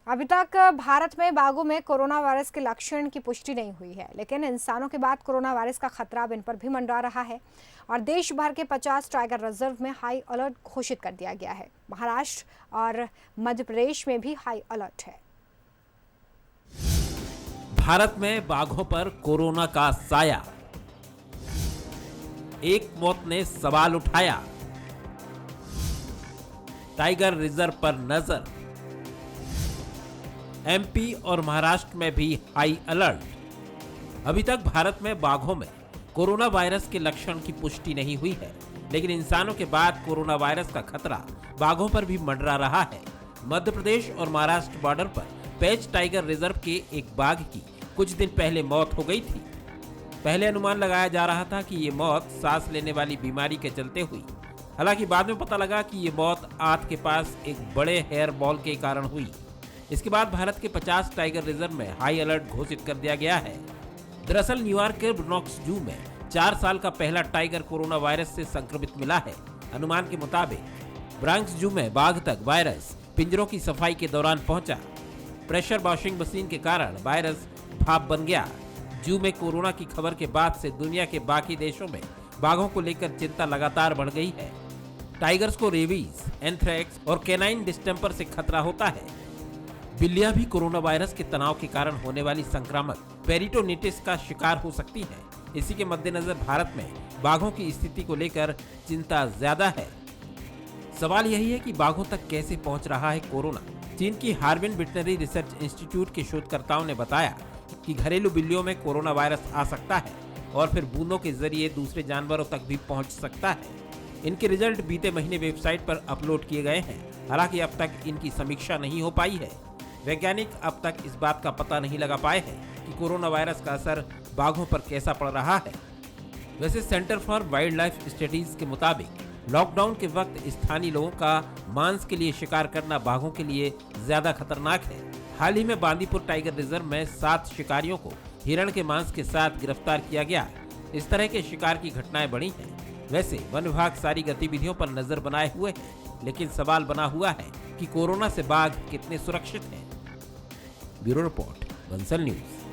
अभी तक भारत में बाघों में कोरोना वायरस के लक्षण की पुष्टि नहीं हुई है, लेकिन इंसानों के बाद कोरोना वायरस का खतरा अब इन पर भी मंडरा रहा है और देश भर के 50 टाइगर रिजर्व में हाई अलर्ट घोषित कर दिया गया है। महाराष्ट्र और मध्य प्रदेश में भी हाई अलर्ट है। भारत में बाघों पर कोरोना का साया, एक मौत ने सवाल उठाया। टाइगर रिजर्व पर नजर। एमपी और महाराष्ट्र में भी हाई अलर्ट। अभी तक भारत में बाघों में कोरोना वायरस के लक्षण की पुष्टि नहीं हुई है, लेकिन इंसानों के बाद कोरोना वायरस का खतरा बाघों पर भी मंडरा रहा है। मध्य प्रदेश और महाराष्ट्र बॉर्डर पर पेंच टाइगर रिजर्व के एक बाघ की कुछ दिन पहले मौत हो गई थी। पहले अनुमान लगाया जा रहा था कि ये मौत सांस लेने वाली बीमारी के चलते हुई, हालांकि बाद में पता लगा कि ये मौत आंत के पास एक बड़े हेयर बॉल के कारण हुई। इसके बाद भारत के 50 टाइगर रिजर्व में हाई अलर्ट घोषित कर दिया गया है। दरअसल न्यूयॉर्क के ब्रोंक्स जू में 4 साल का पहला टाइगर कोरोना वायरस से संक्रमित मिला है। अनुमान के मुताबिक ब्रोंक्स जू में बाघ तक वायरस पिंजरों की सफाई के दौरान पहुंचा। प्रेशर वॉशिंग मशीन के कारण वायरस भाप बन गया। जू में कोरोना की खबर के बाद से दुनिया के बाकी देशों में बाघों को लेकर चिंता लगातार बढ़ गई है। टाइगर्स को रेबीज, एंथ्रेक्स और कैनाइन डिस्टेंपर से खतरा होता है। बिल्लियां भी कोरोना वायरस के तनाव के कारण होने वाली संक्रामक पेरिटोनिटिस का शिकार हो सकती हैं। इसी के मद्देनजर भारत में बाघों की स्थिति को लेकर चिंता ज्यादा है। सवाल यही है कि बाघों तक कैसे पहुंच रहा है कोरोना। चीन की हार्बिन वेटनरी रिसर्च इंस्टीट्यूट के शोधकर्ताओं ने बताया कि घरेलू बिल्लियों में कोरोना वायरस आ सकता है और फिर बूंदों के जरिए दूसरे जानवरों तक भी पहुंच सकता है। इनके रिजल्ट बीते महीने वेबसाइट पर अपलोड किए गए हैं। हालांकि अब तक इनकी समीक्षा नहीं हो पाई है। वैज्ञानिक अब तक इस बात का पता नहीं लगा पाए हैं कि कोरोना वायरस का असर बाघों पर कैसा पड़ रहा है। वैसे centre for wild life studies के मुताबिक लॉकडाउन के वक्त स्थानीय लोगों का मांस के लिए शिकार करना बाघों के लिए ज्यादा खतरनाक है। हाल ही में बांदीपुर टाइगर रिजर्व में 7 शिकारियों को हिरण के मांस के साथ गिरफ्तार किया गया। इस तरह के शिकार की घटनाएं बढ़ी हैं। वैसे वन विभाग सारी गतिविधियों पर नजर बनाए हुए है, लेकिन सवाल बना हुआ है कि कोरोना से बाघ कितने सुरक्षित हैं। Bureau report, Bansal news.